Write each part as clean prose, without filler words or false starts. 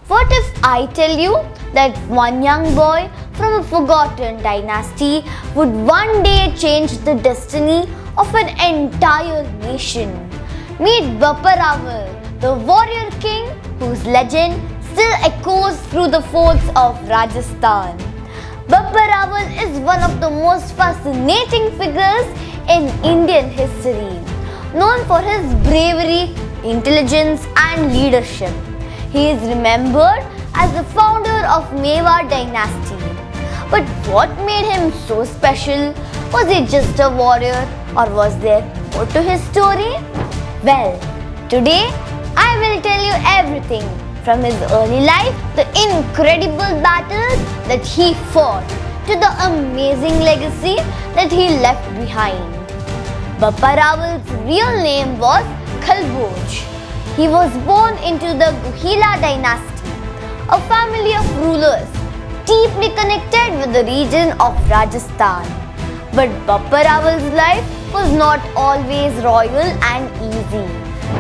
What if I tell you that one young boy from a forgotten dynasty would one day change the destiny of an entire nation? Meet Bappa Rawal, the warrior king whose legend still echoes through the forts of Rajasthan. Bappa Rawal is one of the most fascinating figures in Indian history, known for his bravery, intelligence and leadership. He is remembered as the founder of Mewar Dynasty. But what made him so special? Was he just a warrior or was there more to his story? Well, today I will tell you everything from his early life, the incredible battles that he fought, to the amazing legacy that he left behind. Bappa Rawal's real name was Kalbhoj. He was born into the Guhila dynasty, a family of rulers deeply connected with the region of Rajasthan. But Bappa Rawal's life was not always royal and easy.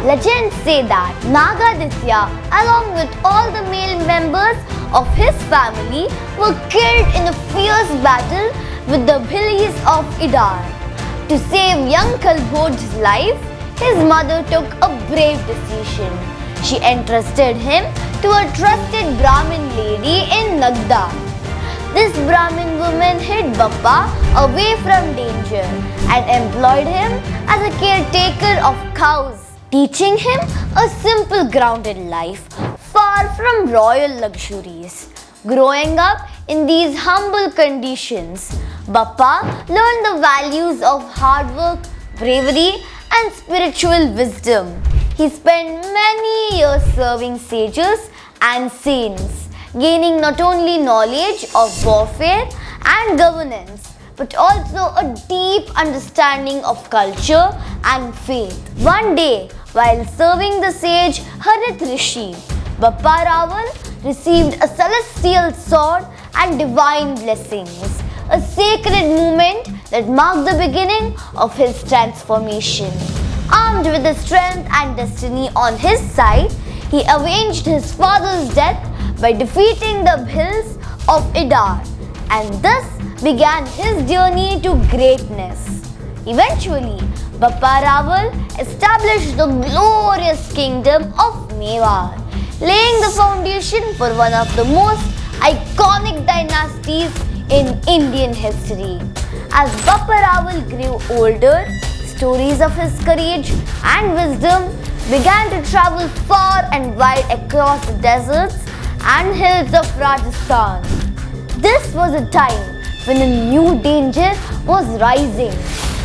Legends say that Nagaditya, along with all the male members of his family, were killed in a fierce battle with the Bhilis of Idar. To save young Kalbhoj's life, his mother took a brave decision. She entrusted him to a trusted Brahmin lady in Nagda. This Brahmin woman hid Bappa away from danger and employed him as a caretaker of cows, teaching him a simple, grounded life, far from royal luxuries. Growing up in these humble conditions, Bappa learned the values of hard work, bravery, and spiritual wisdom. He spent many years serving sages and saints, gaining not only knowledge of warfare and governance, but also a deep understanding of culture and faith. One day, while serving the sage Harit Rishi, Bappa Rawal received a celestial sword and divine blessings, a sacred moment that marked the beginning of his transformation. Armed with the strength and destiny on his side, he avenged his father's death by defeating the Bhils of Idar, and thus began his journey to greatness. Eventually, Bappa Rawal established the glorious kingdom of Mewar, laying the foundation for one of the most iconic dynasties in Indian history. As Bappa Rawal grew older, stories of his courage and wisdom began to travel far and wide across the deserts and hills of Rajasthan. This was a time when a new danger was rising.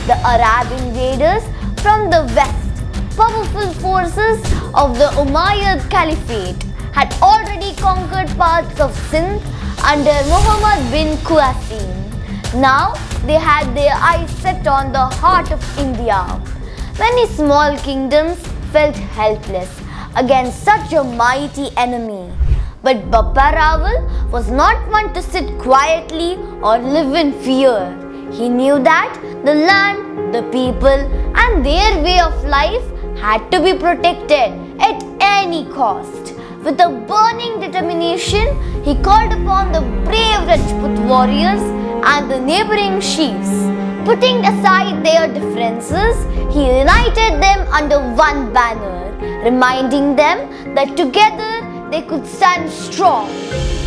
The Arab invaders from the west, powerful forces of the Umayyad Caliphate, had already conquered parts of Sindh under Muhammad bin Qasim. Now they had their eyes set on the heart of India. Many small kingdoms felt helpless against such a mighty enemy. But Bappa Rawal was not one to sit quietly or live in fear. He knew that the land, the people, and their way of life had to be protected at any cost. With a burning determination, he called upon the brave Rajput warriors and the neighboring chiefs. Putting aside their differences, he united them under one banner, reminding them that together they could stand strong.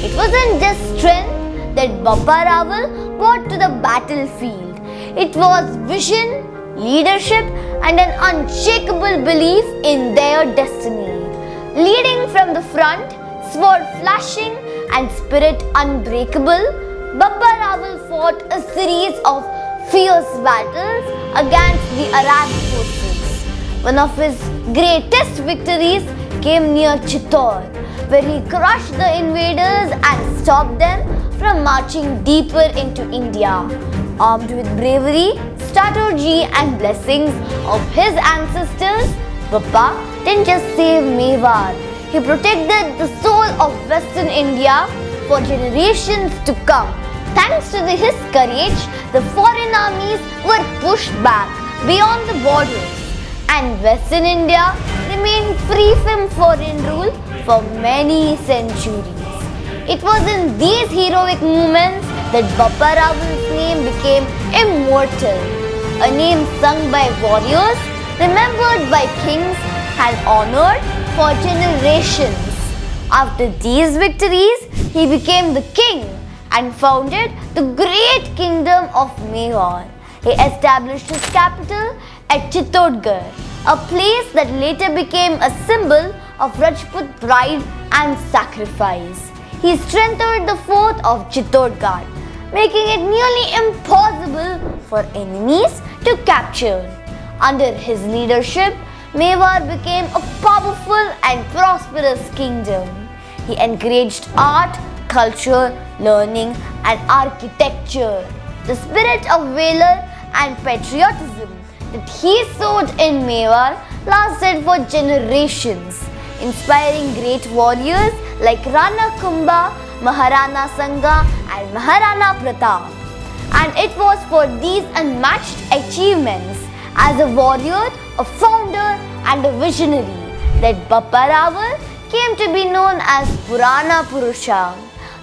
It wasn't just strength that Bappa Rawal brought to the battlefield. It was vision, leadership, and an unshakable belief in their destiny. Leading from the front, sword flashing and spirit unbreakable, Bappa Rawal fought a series of fierce battles against the Arab forces. One of his greatest victories came near Chittor, where he crushed the invaders and stopped them from marching deeper into India. Armed with bravery, strategy and blessings of his ancestors, Bappa didn't just save Mewar, he protected the soul of Western India for generations to come. Thanks to his courage, the foreign armies were pushed back beyond the borders, and Western India remained free from foreign rule for many centuries. It was in these heroic moments that Bappa Rawal's name became immortal, a name sung by warriors, remembered by kings, and honored for generations. After these victories, he became the king and founded the great kingdom of Mewar. He established his capital at Chittorgarh, a place that later became a symbol of Rajput pride and sacrifice. He strengthened the fort of Chittorgarh, making it nearly impossible for enemies to capture. Under his leadership, Mewar became a powerful and prosperous kingdom. He encouraged art, culture, learning, and architecture. The spirit of valor and patriotism that he sowed in Mewar lasted for generations, inspiring great warriors like Rana Kumbha, Maharana Sangha, and Maharana Pratap. And it was for these unmatched achievements as a warrior, a founder, and a visionary that Bappa Rawal came to be known as Purana Purusha,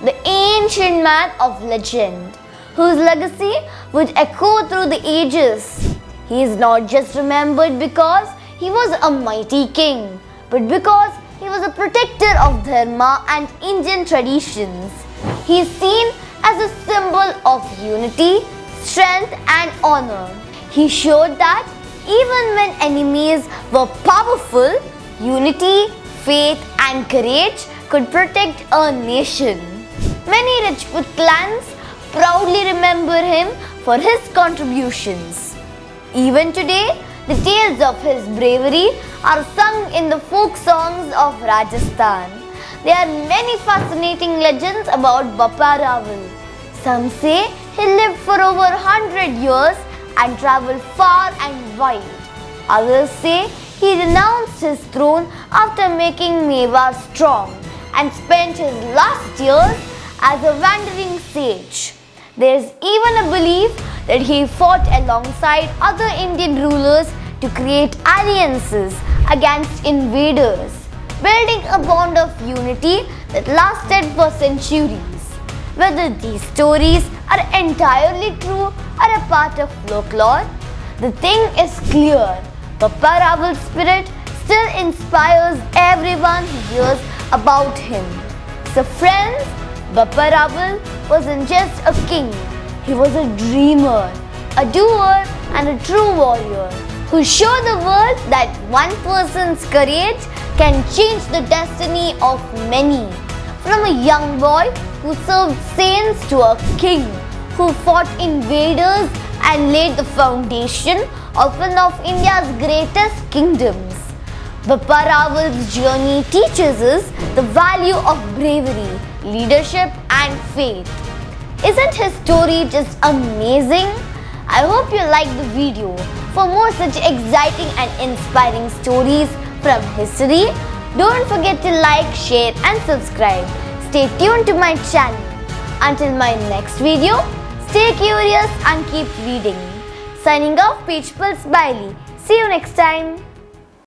the ancient man of legend, whose legacy would echo through the ages. He is not just remembered because he was a mighty king, but because he was a protector of Dharma and Indian traditions. He is seen as a symbol of unity, strength, and honor. He showed that even when enemies were powerful, unity, faith, and courage could protect a nation. Many Rajput clans proudly remember him for his contributions. Even today, the tales of his bravery are sung in the folk songs of Rajasthan. There are many fascinating legends about Bappa Rawal. Some say he lived for over 100 years and travelled far and wide. Others say he renounced his throne after making Mewar strong and spent his last years as a wandering sage. There is even a belief that he fought alongside other Indian rulers to create alliances against invaders, building a bond of unity that lasted for centuries. Whether these stories are entirely true or a part of folklore, the thing is clear. Bappa Rawal's spirit still inspires everyone who hears about him. So friends, Bappa Rawal wasn't just a king. He was a dreamer, a doer, and a true warrior who showed the world that one person's courage can change the destiny of many. From a young boy who served saints to a king who fought invaders and laid the foundation of one of India's greatest kingdoms. Bappa Rawal's journey teaches us the value of bravery, leadership, and faith. Isn't his story just amazing? I hope you liked the video. For more such exciting and inspiring stories from history, don't forget to like, share, and subscribe. Stay tuned to my channel. Until my next video, stay curious and keep reading. Signing off, Peach Pulse Bailey. See you next time.